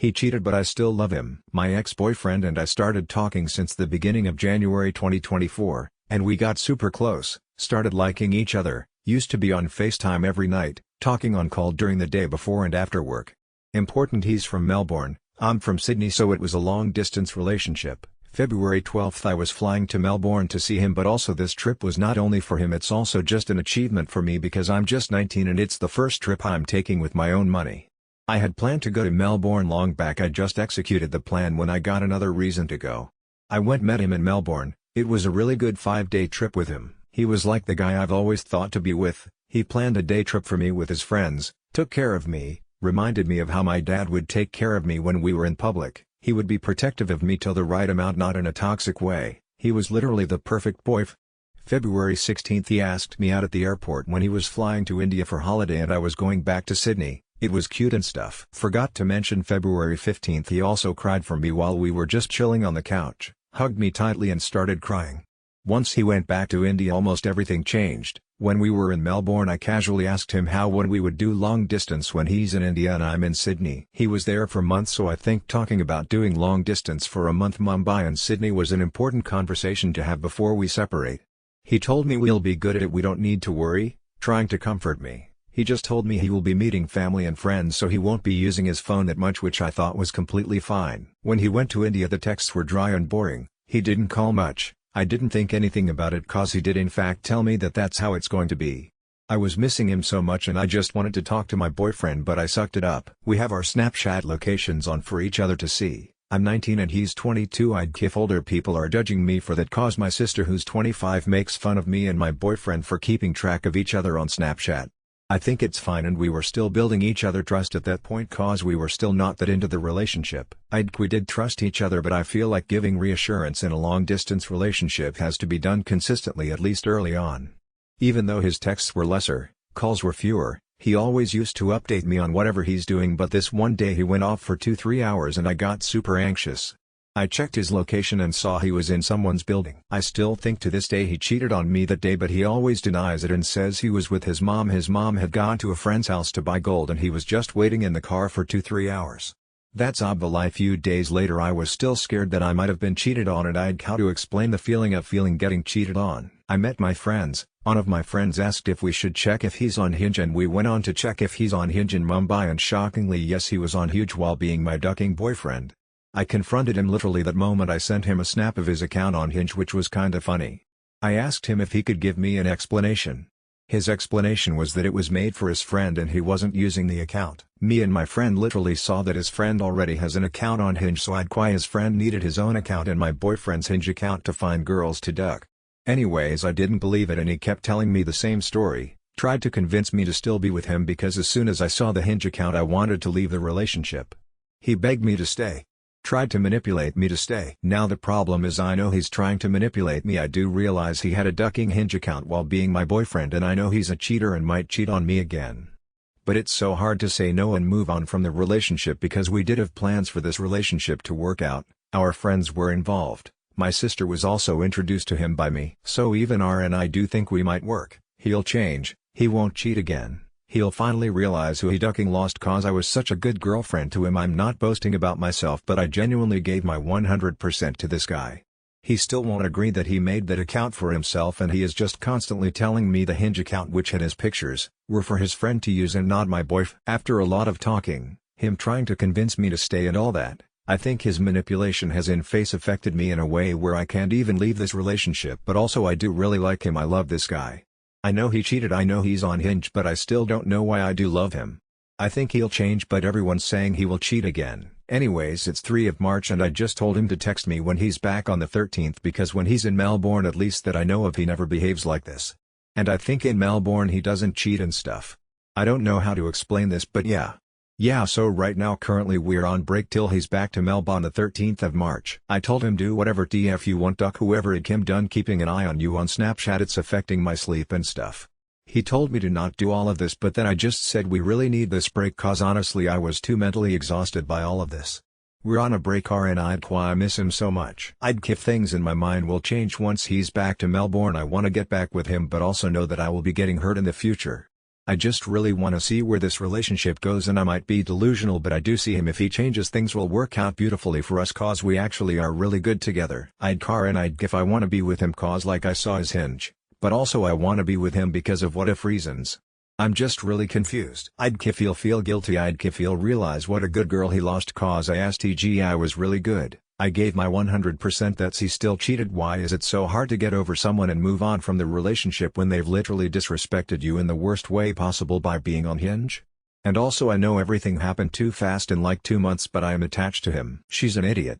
He cheated but I still love him. My ex-boyfriend and I started talking since the beginning of January 2024, and we got super close, started liking each other, used to be on FaceTime every night, talking on call during the day before and after work. Important, he's from Melbourne, I'm from Sydney, so it was a long-distance relationship. February 12th I was flying to Melbourne to see him, but also this trip was not only for him, it's also just an achievement for me because I'm just 19 and it's the first trip I'm taking with my own money. I had planned to go to Melbourne long back, I just executed the plan when I got another reason to go. I met him in Melbourne. It was a really good 5-day trip with him. He was like the guy I've always thought to be with. He planned a day trip for me with his friends, took care of me, reminded me of how my dad would take care of me when we were in public. He would be protective of me till the right amount, not in a toxic way. He was literally the perfect boyfriend. February 16th he asked me out at the airport when he was flying to India for holiday and I was going back to Sydney. It was cute and stuff. Forgot to mention February 15th he also cried for me while we were just chilling on the couch, hugged me tightly and started crying. Once he went back to India almost everything changed. When we were in Melbourne I casually asked him when we would do long distance when he's in India and I'm in Sydney. He was there for months, so I think talking about doing long distance for a month Mumbai and Sydney was an important conversation to have before we separate. He told me we'll be good at it, we don't need to worry, trying to comfort me. He just told me he will be meeting family and friends so he won't be using his phone that much, which I thought was completely fine. When he went to India the texts were dry and boring, he didn't call much. I didn't think anything about it cause he did in fact tell me that that's how it's going to be. I was missing him so much and I just wanted to talk to my boyfriend, but I sucked it up. We have our Snapchat locations on for each other to see. I'm 19 and he's 22. I'd kiff older people are judging me for that cause my sister who's 25 makes fun of me and my boyfriend for keeping track of each other on Snapchat. I think it's fine and we were still building each other trust at that point cause we were still not that into the relationship. We did trust each other, but I feel like giving reassurance in a long distance relationship has to be done consistently, at least early on. Even though his texts were lesser, calls were fewer, he always used to update me on whatever he's doing, but this one day he went off for 2-3 hours and I got super anxious. I checked his location and saw he was in someone's building. I still think to this day he cheated on me that day, but he always denies it and says he was with his mom. His mom had gone to a friend's house to buy gold and he was just waiting in the car for 2-3 hours. That's ob the lie. Few days later I was still scared that I might have been cheated on and I'd how to explain the feeling of getting cheated on. I met my friends. One of my friends asked if we should check if he's on Hinge and we went on to check if he's on Hinge in Mumbai and shockingly yes, he was on Hinge while being my ducking boyfriend. I confronted him literally that moment. I sent him a snap of his account on Hinge, which was kinda funny. I asked him if he could give me an explanation. His explanation was that it was made for his friend and he wasn't using the account. Me and my friend literally saw that his friend already has an account on Hinge, so I'd why his friend needed his own account and my boyfriend's Hinge account to find girls to duck. Anyways, I didn't believe it and he kept telling me the same story, tried to convince me to still be with him because as soon as I saw the Hinge account I wanted to leave the relationship. He begged me to stay. Tried to manipulate me to stay. Now the problem is I know he's trying to manipulate me. I do realize he had a ducking Hinge account while being my boyfriend and I know he's a cheater and might cheat on me again. But it's so hard to say no and move on from the relationship because we did have plans for this relationship to work out. Our friends were involved. My sister was also introduced to him by me. So even I do think we might work. He'll change, he won't cheat again. He'll finally realize who he ducking lost cause I was such a good girlfriend to him. I'm not boasting about myself, but I genuinely gave my 100% to this guy. He still won't agree that he made that account for himself and he is just constantly telling me the Hinge account which had his pictures, were for his friend to use and not my boyfriend. After a lot of talking, him trying to convince me to stay and all that, I think his manipulation has in face affected me in a way where I can't even leave this relationship, but also I do really like him. I love this guy. I know he cheated, I know he's on Hinge, but I still don't know why I do love him. I think he'll change, but everyone's saying he will cheat again. Anyways, it's 3 of March and I just told him to text me when he's back on the 13th because when he's in Melbourne, at least that I know of, he never behaves like this. And I think in Melbourne he doesn't cheat and stuff. I don't know how to explain this, but yeah. So right now currently we're on break till he's back to Melbourne on the 13th of March. I told him do whatever TF you want, duck whoever it Kim, done keeping an eye on you on Snapchat, it's affecting my sleep and stuff. He told me to not do all of this, but then I just said we really need this break cause honestly I was too mentally exhausted by all of this. We're on a break and I miss him so much. If things in my mind will change once he's back to Melbourne, I want to get back with him but also know that I will be getting hurt in the future. I just really wanna see where this relationship goes, and I might be delusional, but I do see him. If he changes, things will work out beautifully for us cause we actually are really good together. I'd car and I'd gif I wanna be with him cause like I saw his hinge, but also I wanna be with him because of what if reasons. I'm just really confused. I'd gif he'll feel guilty, I'd gif he'll realize what a good girl he lost cause I asked TG I was really good. I gave my 100% that's he still cheated. Why is it so hard to get over someone and move on from the relationship when they've literally disrespected you in the worst way possible by being on Hinge? And also I know everything happened too fast in like 2 months, but I am attached to him. She's an idiot.